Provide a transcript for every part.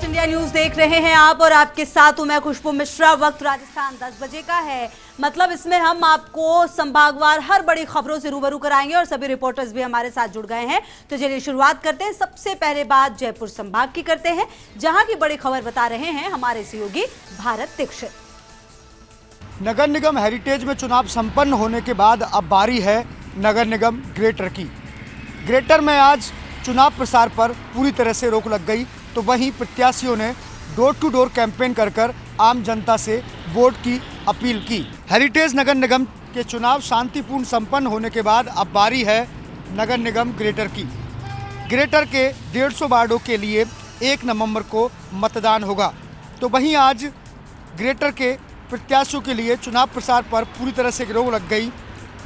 First India news देख रहे हैं आप और आपके साथ हूं मैं खुशबू मिश्रा। वक्त राजस्थान 10 बजे का है, मतलब इसमें हम आपको संभागवार हर बड़ी खबरों से रूबरू कराएंगे और सभी रिपोर्टर्स भी हमारे साथ जुड़ गए हैं। तो चलिए शुरुआत करते हैं। सबसे पहले बात जयपुर संभाग की करते हैं, जहां की बड़ी खबर बता रहे हैं हमारे सहयोगी भारत दीक्षित। नगर निगम हेरिटेज में चुनाव संपन्न होने के बाद अब बारी है नगर निगम ग्रेटर की। ग्रेटर में आज चुनाव प्रसार पर पूरी तरह से रोक लग गई, तो वहीं प्रत्याशियों ने डोर टू डोर कैंपेन कर आम जनता से वोट की अपील की। हेरिटेज नगर निगम के चुनाव शांतिपूर्ण संपन्न होने के बाद अब बारी है नगर निगम ग्रेटर की। ग्रेटर के 150 वार्डों के लिए 1 नवंबर को मतदान होगा। तो वहीं आज ग्रेटर के प्रत्याशियों के लिए चुनाव प्रसार पर पूरी तरह से रोक लग गई,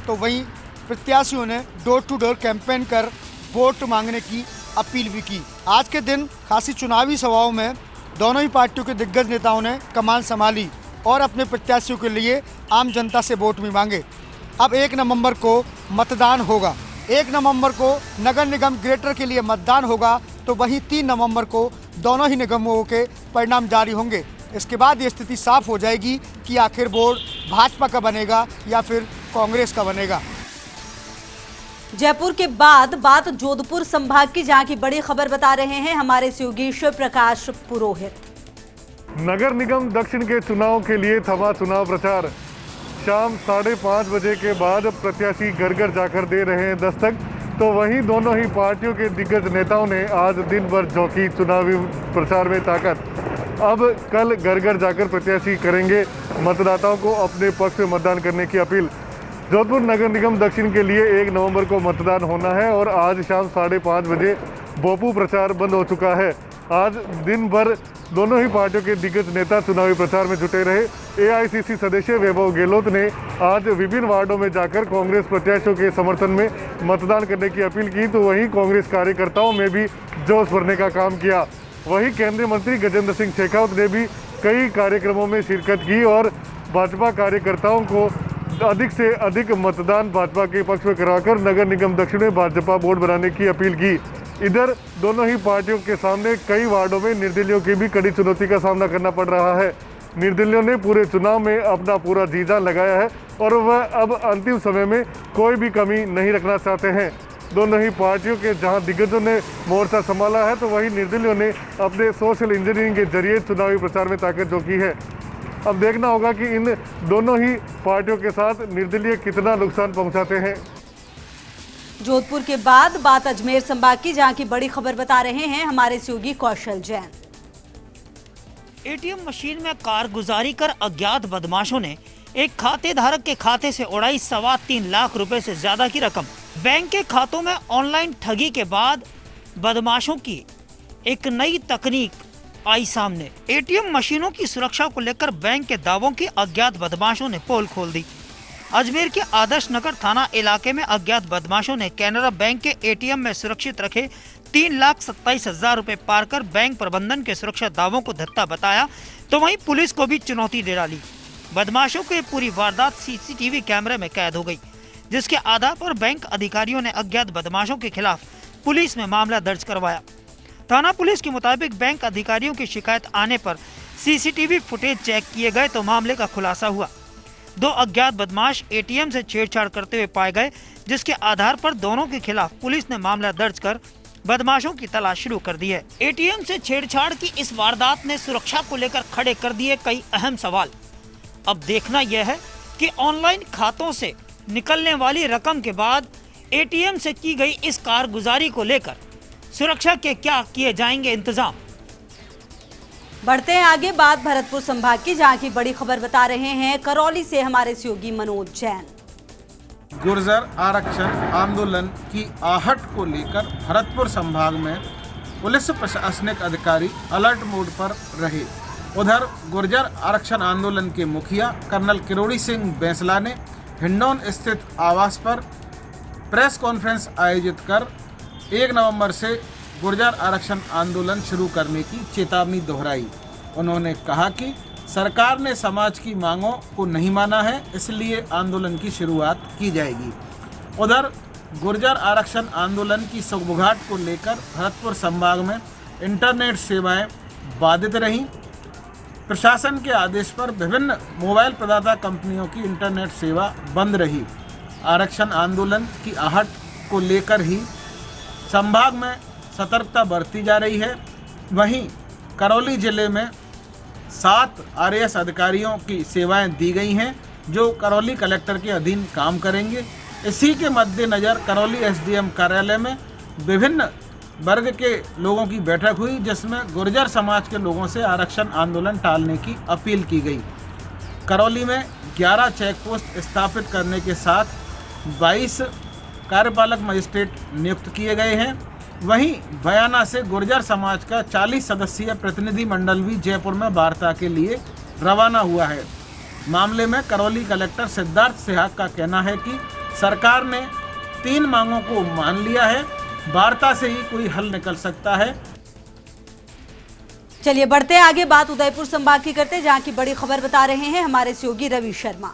तो वहीं प्रत्याशियों ने डोर टू डोर कैंपेन कर वोट मांगने की अपील भी की। आज के दिन खासी चुनावी सभाओं में दोनों ही पार्टियों के दिग्गज नेताओं ने कमान संभाली और अपने प्रत्याशियों के लिए आम जनता से वोट भी मांगे। अब 1 नवंबर को मतदान होगा। 1 नवंबर को नगर निगम ग्रेटर के लिए मतदान होगा, तो वहीं 3 नवंबर को दोनों ही निगमों के परिणाम जारी होंगे। इसके बाद ये स्थिति साफ हो जाएगी कि आखिर बोर्ड भाजपा का बनेगा या फिर कांग्रेस का बनेगा। जयपुर के बाद बात जोधपुर संभाग की, जहां की बड़ी खबर बता रहे हैं हमारे सहयोगी शिव प्रकाश पुरोहित। नगर निगम दक्षिण के चुनाव के लिए थमा चुनाव प्रचार। शाम 5:30 बजे के बाद प्रत्याशी घर घर जाकर दे रहे हैं दस्तक, तो वहीं दोनों ही पार्टियों के दिग्गज नेताओं ने आज दिन भर झोंकी चुनावी प्रचार में ताकत। अब कल घर घर जाकर प्रत्याशी करेंगे मतदाताओं को अपने पक्ष में मतदान करने की अपील। जोधपुर नगर निगम दक्षिण के लिए 1 नवंबर को मतदान होना है और आज शाम 5:30 बजे बोपू प्रचार बंद हो चुका है। आज दिन भर दोनों ही पार्टियों के दिग्गज नेता चुनावी प्रचार में जुटे रहे। एआईसीसी सदस्य वैभव गहलोत ने आज विभिन्न वार्डों में जाकर कांग्रेस प्रत्याशियों के समर्थन में मतदान करने की अपील की, तो वहीं कांग्रेस कार्यकर्ताओं में भी जोश भरने का काम किया। वहीं केंद्रीय मंत्री गजेंद्र सिंह शेखावत ने भी कई कार्यक्रमों में शिरकत की और भाजपा कार्यकर्ताओं को अधिक से अधिक मतदान भाजपा के पक्ष में कराकर नगर निगम दक्षिण में भाजपा बोर्ड बनाने की अपील की। इधर दोनों ही पार्टियों के सामने कई वार्डों में निर्दलीयों की भी कड़ी चुनौती का सामना करना पड़ रहा है। निर्दलीयों ने पूरे चुनाव में अपना पूरा जी जान लगाया है और वह अब अंतिम समय में कोई भी कमी नहीं रखना चाहते हैं। दोनों ही पार्टियों के जहां दिग्गजों ने मोर्चा संभाला है, तो वहीं निर्दलीयों ने अपने सोशल इंजीनियरिंग के जरिए चुनावी प्रचार में ताकत झोंकी है। अब देखना होगा कि इन दोनों ही पार्टियों के साथ निर्दलीय कितना नुकसान पहुंचाते हैं। जोधपुर के बाद बात अजमेर संभाग की, जहां की बड़ी खबर बता रहे हैं हमारे सहयोगी कौशल जैन। एटीएम मशीन में कारगुजारी कर अज्ञात बदमाशों ने एक खाते धारक के खाते से उड़ाई 3.25 लाख रुपए से ज्यादा की रकम। बैंक के खातों में ऑनलाइन ठगी के बाद बदमाशों की एक नई तकनीक आई सामने। एटीएम मशीनों की सुरक्षा को लेकर बैंक के दावों की अज्ञात बदमाशों ने पोल खोल दी। अजमेर के आदर्श नगर थाना इलाके में अज्ञात बदमाशों ने कैनरा बैंक के एटीएम में सुरक्षित रखे 3,27,000 रुपए पार कर बैंक प्रबंधन के सुरक्षा दावों को धत्ता बताया, तो वहीं पुलिस को भी चुनौती दे डाली। बदमाशों की पूरी वारदात सीसीटीवी कैमरे में कैद हो गई, जिसके आधार पर बैंक अधिकारियों ने अज्ञात बदमाशों के खिलाफ पुलिस में मामला दर्ज करवाया। थाना पुलिस के मुताबिक बैंक अधिकारियों की शिकायत आने पर सीसीटीवी फुटेज चेक किए गए, तो मामले का खुलासा हुआ। 2 अज्ञात बदमाश एटीएम से छेड़छाड़ करते हुए पाए गए, जिसके आधार पर दोनों के खिलाफ पुलिस ने मामला दर्ज कर बदमाशों की तलाश शुरू कर दी है। एटीएम से छेड़छाड़ की इस वारदात ने सुरक्षा को लेकर खड़े कर दिए कई अहम सवाल। अब देखना यह है कि ऑनलाइन खातों से निकलने वाली रकम के बाद एटीएम से की गई इस कारगुजारी को लेकर सुरक्षा के क्या किए जाएंगे इंतजाम। बढ़ते हैं आगे, बात भरतपुर संभाग की, जहां की बड़ी खबर बता रहे हैं करौली से हमारे सहयोगी मनोज जैन। गुर्जर आरक्षण आंदोलन की आहट को लेकर भरतपुर संभाग में पुलिस प्रशासनिक अधिकारी अलर्ट मोड पर रहे। उधर गुर्जर आरक्षण आंदोलन के मुखिया कर्नल किरोड़ी सिंह बैंसला ने हिंडौन स्थित आवास पर प्रेस कॉन्फ्रेंस आयोजित कर 1 नवंबर से गुर्जर आरक्षण आंदोलन शुरू करने की चेतावनी दोहराई। उन्होंने कहा कि सरकार ने समाज की मांगों को नहीं माना है, इसलिए आंदोलन की शुरुआत की जाएगी। उधर गुर्जर आरक्षण आंदोलन की सुगबुगाहट को लेकर भरतपुर संभाग में इंटरनेट सेवाएं बाधित रहीं। प्रशासन के आदेश पर विभिन्न मोबाइल प्रदाता कंपनियों की इंटरनेट सेवा बंद रही। आरक्षण आंदोलन की आहट को लेकर ही संभाग में सतर्कता बरती जा रही है। वहीं करौली जिले में 7 आरएएस अधिकारियों की सेवाएं दी गई हैं जो करौली कलेक्टर के अधीन काम करेंगे। इसी के मद्देनज़र करौली एसडीएम कार्यालय में विभिन्न वर्ग के लोगों की बैठक हुई जिसमें गुर्जर समाज के लोगों से आरक्षण आंदोलन टालने की अपील की गई। करौली में 11 चेक पोस्ट स्थापित करने के साथ 22 कार्यपालक मजिस्ट्रेट नियुक्त किए गए हैं। वहीं बयाना से गुर्जर समाज का 40 सदस्यीय प्रतिनिधि मंडल भी जयपुर में वार्ता के लिए रवाना हुआ है। मामले में करौली कलेक्टर सिद्धार्थ सिहाग का कहना है कि सरकार ने 3 मांगों को मान लिया है, वार्ता से ही कोई हल निकल सकता है। चलिए बढ़ते हैं आगे, बात उदयपुर संभाग की करते हैं जहां की बड़ी खबर बता रहे हैं हमारे सहयोगी रवि शर्मा।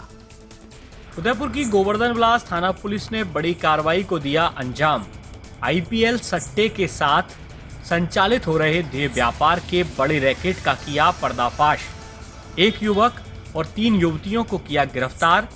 उदयपुर की गोवर्धन विलास थाना पुलिस ने बड़ी कार्रवाई को दिया अंजाम। आईपीएल सट्टे के साथ संचालित हो रहे देह व्यापार के बड़े रैकेट का किया पर्दाफाश। 1 युवक और 3 युवतियों को किया गिरफ्तार।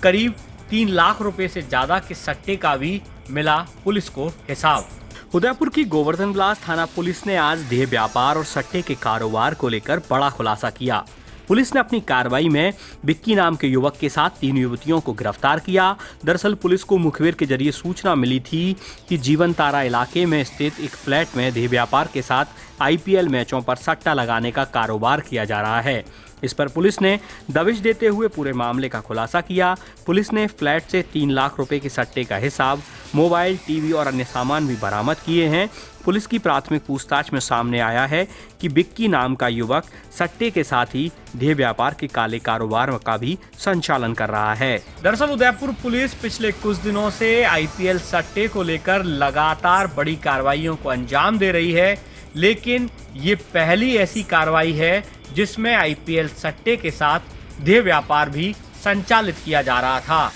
करीब 3 लाख रुपए से ज्यादा के सट्टे का भी मिला पुलिस को हिसाब। उदयपुर की गोवर्धन विलास थाना पुलिस ने आज देह व्यापार और सट्टे के कारोबार को लेकर बड़ा खुलासा किया। पुलिस ने अपनी कार्रवाई में बिक्की नाम के युवक के साथ 3 युवतियों को गिरफ्तार किया। दरअसल पुलिस को मुखबिर के जरिए सूचना मिली थी कि जीवन तारा इलाके में स्थित एक फ्लैट में देह व्यापार के साथ आईपीएल मैचों पर सट्टा लगाने का कारोबार किया जा रहा है। इस पर पुलिस ने दबिश देते हुए पूरे मामले का खुलासा किया। पुलिस ने फ्लैट से 3 लाख रुपए के सट्टे का हिसाब, मोबाइल, टीवी और अन्य सामान भी बरामद किए हैं। पुलिस की प्राथमिक पूछताछ में सामने आया है कि बिक्की नाम का युवक सट्टे के साथ ही देह व्यापार के काले कारोबार का भी संचालन कर रहा है। दरअसल उदयपुर पुलिस पिछले कुछ दिनों से आईपीएल सट्टे को लेकर लगातार बड़ी कार्रवाइयों को अंजाम दे रही है, लेकिन ये पहली ऐसी कार्रवाई है जिसमें आईपीएल सट्टे के साथ देह व्यापार भी संचालित किया जा रहा था।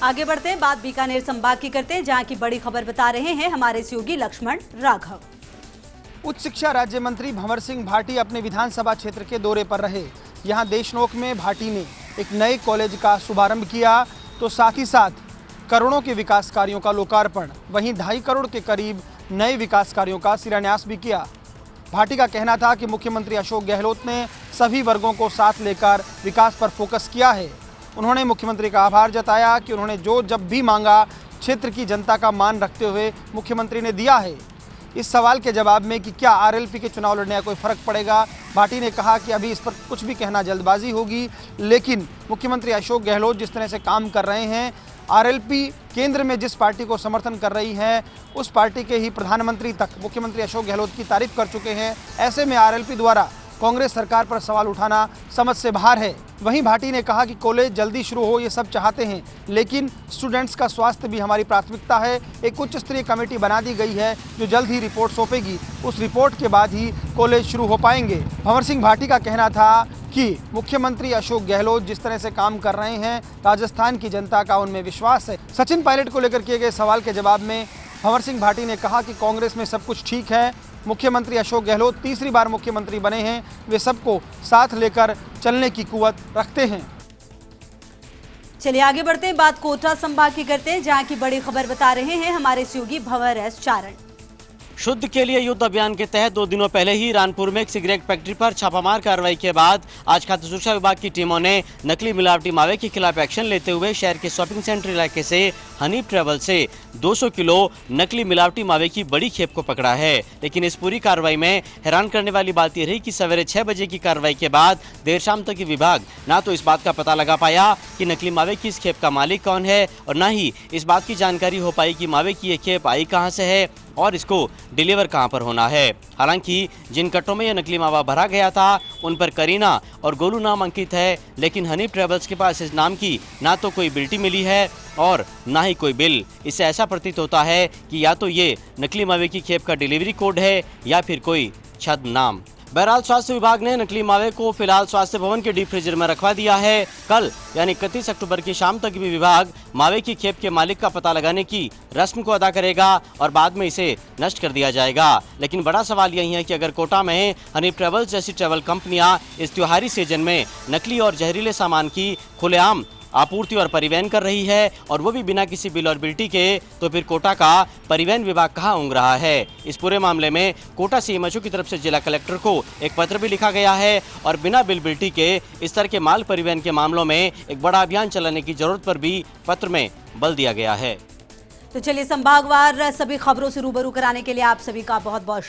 आगे बढ़ते हैं, बात बीकानेर संभाग की करते हैं जहां की बड़ी खबर बता रहे हैं हमारे सहयोगी लक्ष्मण राघव। उच्च शिक्षा राज्य मंत्री भंवर सिंह भाटी अपने विधानसभा क्षेत्र के दौरे पर रहे। यहां देशनोक में भाटी ने एक नए कॉलेज का शुभारंभ किया तो साथ ही साथ करोड़ों के विकास कार्यों का लोकार्पण, वहीं 2.5 करोड़ के करीब नए विकास कार्यों का शिलान्यास भी किया। भाटी का कहना था कि मुख्यमंत्री अशोक गहलोत ने सभी वर्गों को साथ लेकर विकास पर फोकस किया है। उन्होंने मुख्यमंत्री का आभार जताया कि उन्होंने जब भी मांगा क्षेत्र की जनता का मान रखते हुए मुख्यमंत्री ने दिया है। इस सवाल के जवाब में कि क्या आरएलपी के चुनाव लड़ने का कोई फर्क पड़ेगा, भाटी ने कहा कि अभी इस पर कुछ भी कहना जल्दबाजी होगी, लेकिन मुख्यमंत्री अशोक गहलोत जिस तरह से काम कर रहे हैं, आरएलपी केंद्र में जिस पार्टी को समर्थन कर रही है उस पार्टी के ही प्रधानमंत्री तक मुख्यमंत्री अशोक गहलोत की तारीफ कर चुके हैं। ऐसे में आरएलपी द्वारा कांग्रेस सरकार पर सवाल उठाना समझ से बाहर है। वहीं भाटी ने कहा कि कॉलेज जल्दी शुरू हो ये सब चाहते हैं, लेकिन स्टूडेंट्स का स्वास्थ्य भी हमारी प्राथमिकता है। एक उच्च स्तरीय कमेटी बना दी गई है जो जल्द ही रिपोर्ट सौंपेगी। उस रिपोर्ट के बाद ही कॉलेज शुरू हो पाएंगे। भंवर सिंह भाटी का कहना था कि मुख्यमंत्री अशोक गहलोत जिस तरह से काम कर रहे हैं, राजस्थान की जनता का उनमें विश्वास है। सचिन पायलट को लेकर किए गए सवाल के जवाब में भंवर सिंह भाटी ने कहा कि कांग्रेस में सब कुछ ठीक है। मुख्यमंत्री अशोक गहलोत तीसरी बार मुख्यमंत्री बने हैं, वे सबको साथ लेकर चलने की कुव्वत रखते हैं। चलिए आगे बढ़ते हैं, बात कोटा संभाग की करते हैं जहां की बड़ी खबर बता रहे हैं हमारे सहयोगी भंवर एस चारण। शुद्ध के लिए युद्ध अभियान के तहत 2 दिनों पहले ही रानपुर में एक सिगरेट फैक्ट्री पर छापामार कार्रवाई के बाद आज खाद्य सुरक्षा विभाग की टीमों ने नकली मिलावटी मावे के खिलाफ एक्शन लेते हुए शहर के शॉपिंग सेंटर इलाके से हनीफ ट्रेवल से 200 किलो नकली मिलावटी मावे की बड़ी खेप को पकड़ा है। लेकिन इस पूरी कार्रवाई में हैरान करने वाली बात यह रही कि सवेरे 6 बजे की कार्रवाई के बाद देर शाम तक विभाग ना तो इस बात का पता लगा पाया कि नकली मावे की इस खेप का मालिक कौन है और न ही इस बात की जानकारी हो पाई कि मावे की ये खेप आई कहां से है और इसको डिलीवर कहां पर होना है। हालांकि जिन कट्टों में यह नकली मावा भरा गया था उन पर करीना और गोलू नाम अंकित है, लेकिन हनीफ ट्रेवल्स के पास इस नाम की ना तो कोई बिल्टी मिली है और ना ही कोई बिल। इससे ऐसा प्रतीत होता है कि या तो ये नकली मावे की खेप का डिलीवरी कोड है या फिर कोई छद्म नाम। बहरहाल स्वास्थ्य विभाग ने नकली मावे को फिलहाल स्वास्थ्य भवन के डीप फ्रीजर में रखवा दिया है। कल यानी 31 अक्टूबर की शाम तक भी विभाग मावे की खेप के मालिक का पता लगाने की रस्म को अदा करेगा और बाद में इसे नष्ट कर दिया जाएगा। लेकिन बड़ा सवाल यही है कि अगर कोटा में हनी ट्रेवल्स जैसी ट्रेवल कंपनियां इस त्योहारी सीजन में नकली और जहरीले सामान की खुलेआम आपूर्ति और परिवहन कर रही है और वो भी बिना किसी बिल और बिल्टी के, तो फिर कोटा का परिवहन विभाग कहाँ ऊँग रहा है। इस पूरे मामले में कोटा सीएमएचओ की तरफ से जिला कलेक्टर को एक पत्र भी लिखा गया है और बिना बिल बिल्टी के इस तरह के माल परिवहन के मामलों में एक बड़ा अभियान चलाने की जरूरत पर भी पत्र में बल दिया गया है। तो चलिए, संभागवार सभी खबरों से रूबरू कराने के लिए आप सभी का बहुत बहुत